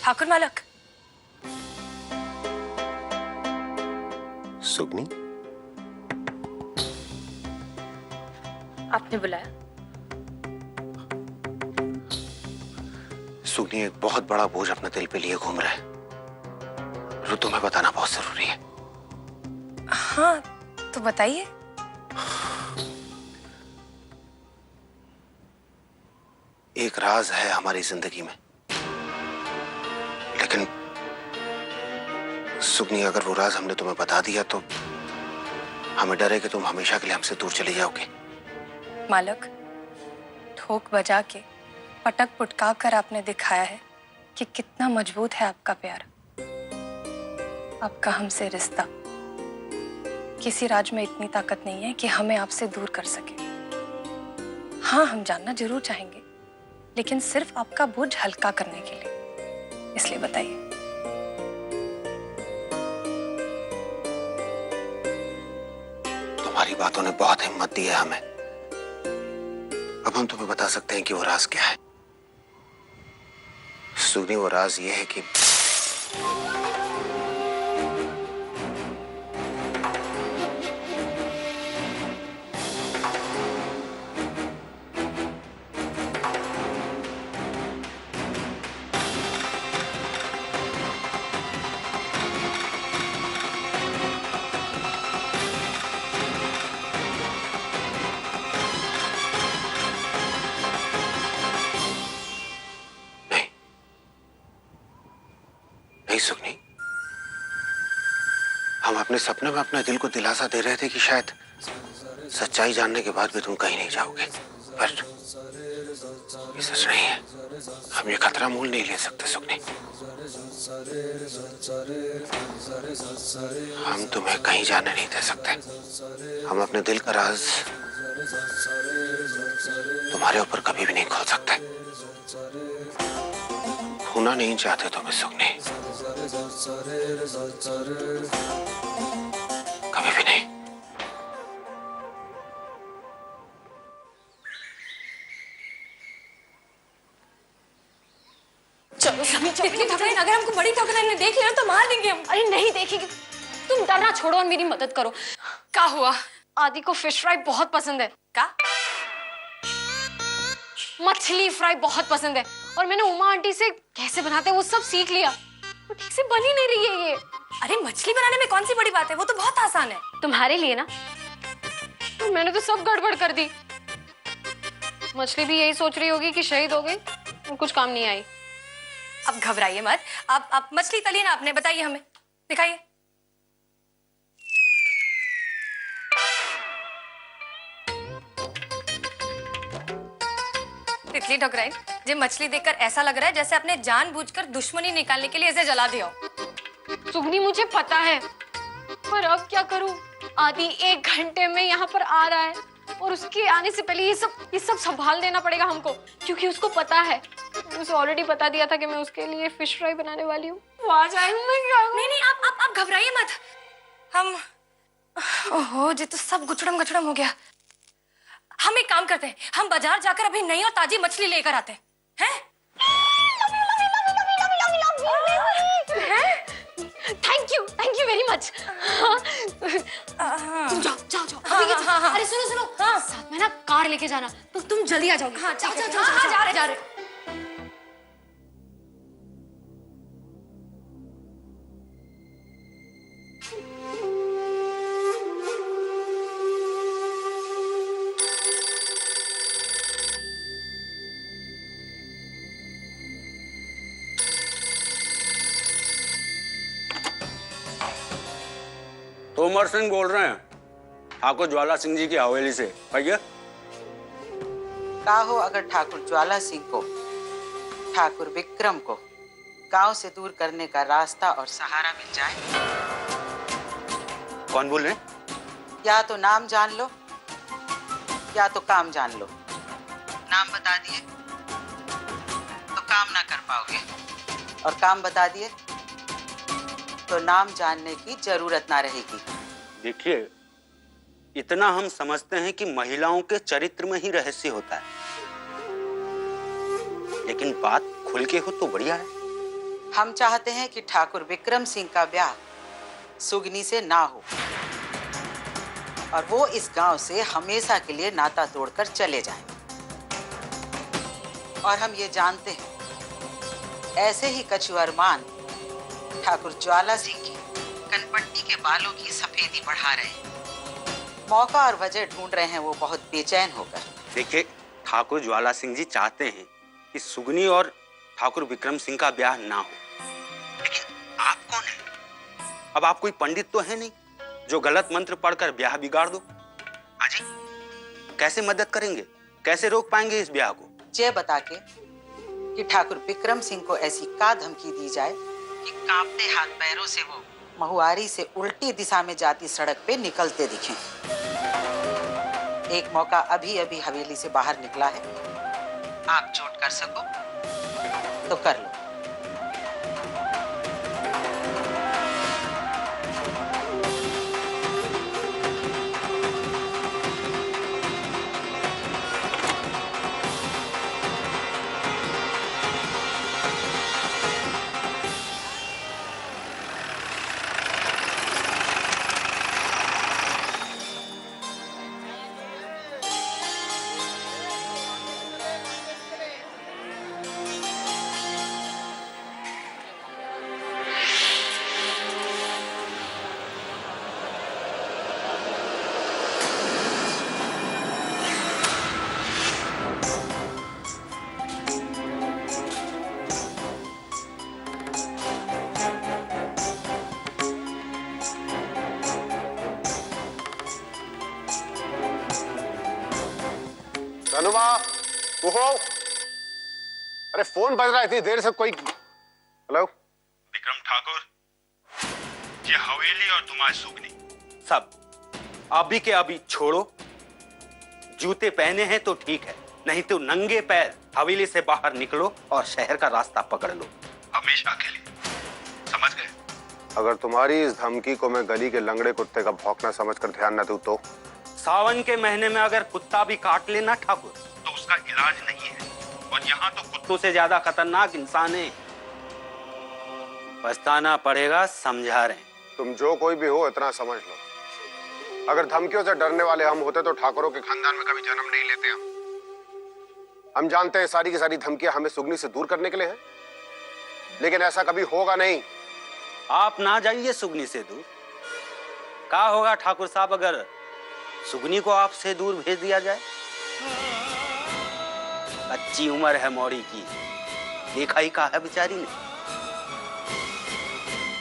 ठाकुर मालक। सुगनी, आपने बुलाया? सुगनी एक बहुत बड़ा बोझ अपने दिल पे लिए घूम रहा है, जो तुम्हें बताना बहुत जरूरी है। हाँ, तो बताइए। एक राज है हमारी जिंदगी में, लेकिन सुगनी अगर वो राज हमने तुम्हें बता दिया तो हमें डर है कि तुम हमेशा के लिए हमसे दूर चली जाओगे। मालक, ठोक बजा के पटक पुटका कर आपने दिखाया है कि कितना मजबूत है आपका प्यार, आपका हमसे रिश्ता। किसी राज में इतनी ताकत नहीं है कि हमें आपसे दूर कर सके। हाँ, हम जानना जरूर चाहेंगे, लेकिन सिर्फ आपका बोझ हल्का करने के लिए। इसलिए बताइए। तुम्हारी बातों ने बहुत हिम्मत दी है हमें। अब हम तुम्हें बता सकते हैं कि वो राज क्या है। सुगनी, वो राज ये है कि नहीं सुगनी, हम अपने सपने में अपने दिल को दिलासा दे रहे थे कि शायद सच्चाई जानने के बाद भी तुम कहीं नहीं जाओगे, पर ये सच नहीं है। हम ये खतरा मोल नहीं ले सकते सुगनी। हम तुम्हें कहीं जाने नहीं दे सकते। हम अपने दिल का राज तुम्हारे ऊपर कभी भी नहीं खोल सकते। खोना नहीं चाहते तुम्हें सुगनी, कभी भी नहीं। चलो अगर हमको बड़ी ठकुराइन ने देख लिया तो मार देंगे हम। अरे नहीं देखेगी, तुम डरना छोड़ो और मेरी मदद करो। क्या हुआ? आदि को फिश फ्राई बहुत पसंद है। क्या? मछली फ्राई बहुत पसंद है, और मैंने उमा आंटी से कैसे बनाते हैं वो सब सीख लिया। वो ठीक से बन ही नहीं रही है ये। अरे मछली बनाने में कौन सी बड़ी बात है, वो तो बहुत आसान है। तुम्हारे लिए ना, तो मैंने तो सब गड़बड़ कर दी। मछली भी यही सोच रही होगी कि शहीद हो गई, कुछ काम नहीं आई। अब घबराइए मत। आप मछली तली ना आपने, बताइए हमें, दिखाइए। तितली ठकुराइन, ये मछली देखकर ऐसा लग रहा है जैसे आपने जानबूझकर दुश्मनी निकालने के लिए इसे जला दिया हो। सुगनी, मुझे पता है, पर अब क्या करूं? आदि 1 घंटे में यहाँ पर आ रहा है, और उसके आने से पहले ये सब संभाल देना पड़ेगा हमको, क्योंकि उसको पता है। उसे ऑलरेडी बता दिया था कि मैं उसके लिए फिश फ्राई बनाने वाली हूँ। वो आ जाएगा, मैं क्या करूं? नहीं, आप घबराइए मत। हम, ओहो, ये तो सब गुचड़म गचड़म हो गया। हम एक काम करते हैं, हम बाजार जाकर अभी नई और ताजी मछली लेकर आते हैं। हैं? Thank you very much. तुम जाओ। अरे सुनो, साथ में ना कार लेके जाना, तो तुम जल्दी आ जाओगे। हाँ, जाओ, जा रहे। तोमर सिंह बोल रहे हैं, ठाकुर ज्वाला सिंह जी की हवेली से। भैया का हो, अगर ठाकुर ज्वाला सिंह को, ठाकुर विक्रम को गांव से दूर करने का रास्ता और सहारा मिल जाए। कौन बोल रहे हैं? या तो नाम जान लो या तो काम जान लो। नाम बता दिए तो काम ना कर पाओगे, और काम बता दिए तो नाम जानने की जरूरत ना रहेगी। देखिए, इतना हम समझते हैं कि महिलाओं के चरित्र में ही रहस्य होता है, लेकिन बात खुल के हो तो बढ़िया है। हम चाहते हैं कि ठाकुर विक्रम सिंह का ब्याह सुगनी से ना हो और वो इस गांव से हमेशा के लिए नाता तोड़कर चले जाएं। और हम ये जानते हैं ऐसे ही कछु अरमान ठाकुर ज्वाला सिंह की कनपट्टी के बालों की सफेदी बढ़ा रहे हैं। मौका और वजह ढूंढ रहे हैं वो बहुत बेचैन होकर। देखिए, ठाकुर ज्वाला सिंह जी चाहते हैं कि सुगनी और ठाकुर विक्रम सिंह का ब्याह ना हो, लेकिन आप कौन है? अब आप कोई पंडित तो है नहीं जो गलत मंत्र पढ़कर ब्याह बिगाड़ दो। अजी, कैसे मदद करेंगे, कैसे रोक पाएंगे इस ब्याह को? ये बता के कि ठाकुर विक्रम सिंह को ऐसी का धमकी दी जाए कि कांपते हाथ पैरों से वो महुआरी से उल्टी दिशा में जाती सड़क पे निकलते दिखें। एक मौका अभी अभी हवेली से बाहर निकला है, आप चोट कर सको तो कर लो। धनुमा, ओहो, अरे फोन बज रहा है, इतनी देर से कोई। हेलो विक्रम ठाकुर, ये हवेली और तुम्हारी सुगनी सब अभी के अभी छोड़ो। जूते पहने हैं तो ठीक है, नहीं तो नंगे पैर हवेली से बाहर निकलो और शहर का रास्ता पकड़ लो, हमेशा के लिए। समझ गए? अगर तुम्हारी इस धमकी को मैं गली के लंगड़े कुत्ते का भौंकना समझकर ध्यान न दूं तो? सावन के महीने में अगर कुत्ता भी काट लेना ठाकुर, तो उसका इलाज नहीं है, और यहाँ तो कुत्तों से ज्यादा खतरनाक इंसान है। पछताना पड़ेगा, समझा रहे हैं। तुम जो कोई भी हो इतना समझ लो, अगर धमकियों से डरने वाले हम होते तो ठाकुरों के खानदान में कभी जन्म नहीं लेते। हम जानते हैं सारी की सारी धमकियां हमें सुगनी से दूर करने के लिए हैं, लेकिन ऐसा कभी होगा नहीं। आप ना जाइए सुगनी से दूर। क्या होगा ठाकुर साहब अगर सुगनी को आपसे दूर भेज दिया जाए? अच्छी उम्र है मौरी की, देखा ही कहा है बेचारी ने।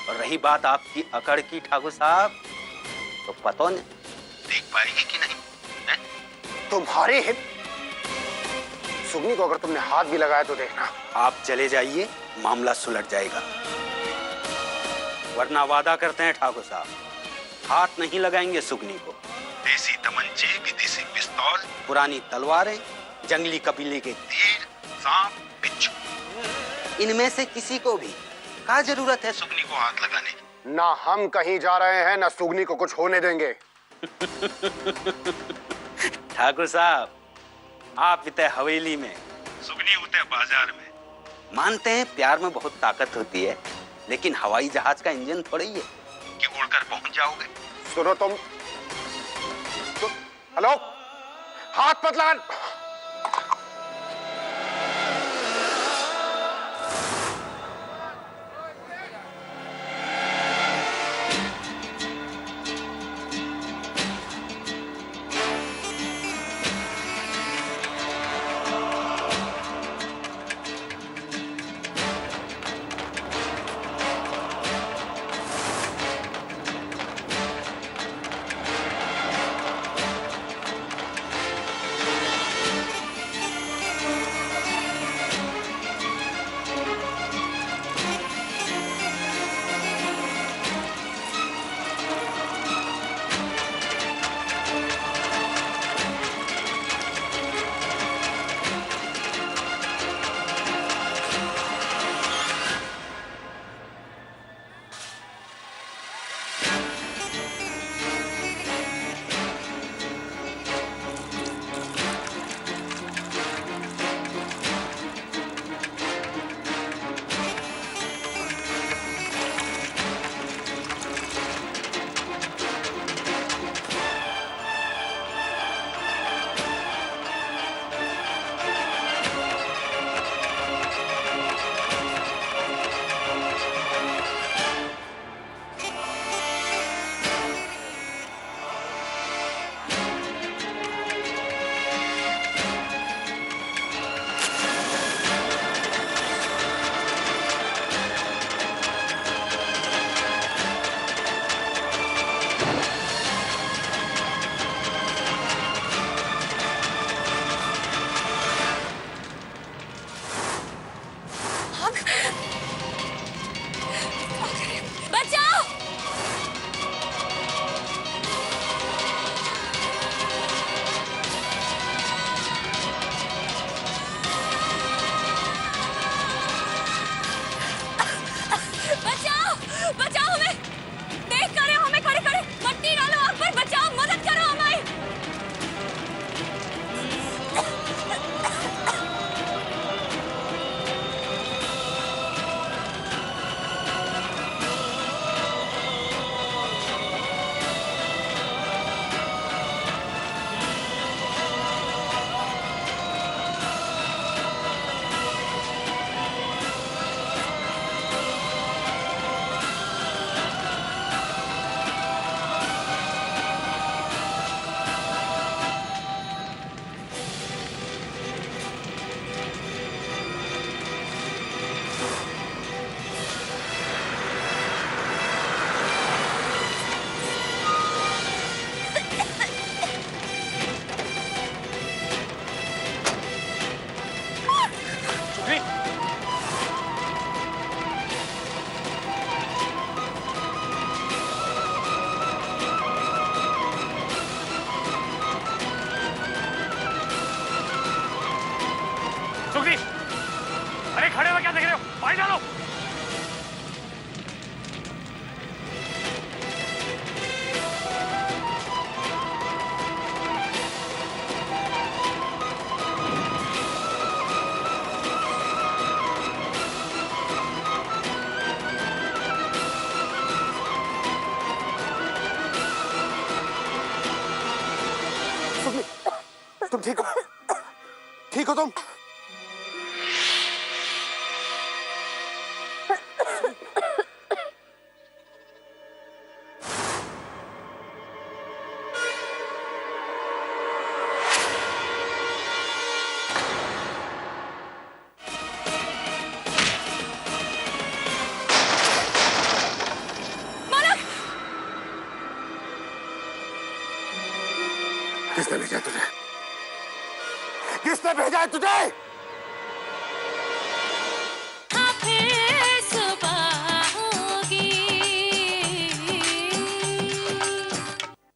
और रही बात आपकी अकड़ की ठाकुर साहब, तो पता नहीं देख पाएगी कि नहीं है? तुम्हारे हित सुगनी को अगर तुमने हाथ भी लगाया तो देखना। आप चले जाइए, मामला सुलझ जाएगा। वरना वादा करते हैं ठाकुर साहब, हाथ नहीं लगाएंगे सुगनी को। देसी तमंचे, विदेशी पिस्तौल, पुरानी तलवारें, जंगली कबीले के तीर, सांप, बिच्छू, इनमें से किसी को भी क्या जरूरत है सुगनी को हाथ लगाने की? ना हम कहीं जा रहे हैं, ना सुगनी को कुछ होने देंगे। ठाकुर साहब, आप इतने हवेली में, सुगनी उते बाजार में। मानते हैं प्यार में बहुत ताकत होती है, लेकिन हवाई जहाज का इंजन थोड़ी है कि उड़कर पहुंच जाओगे। सुनो तुम, हेलो, हाथ मत लगा। ठीक हो? ठीक हो तुम? किसने भेजा तुझे? किसने भेजा है तुझे?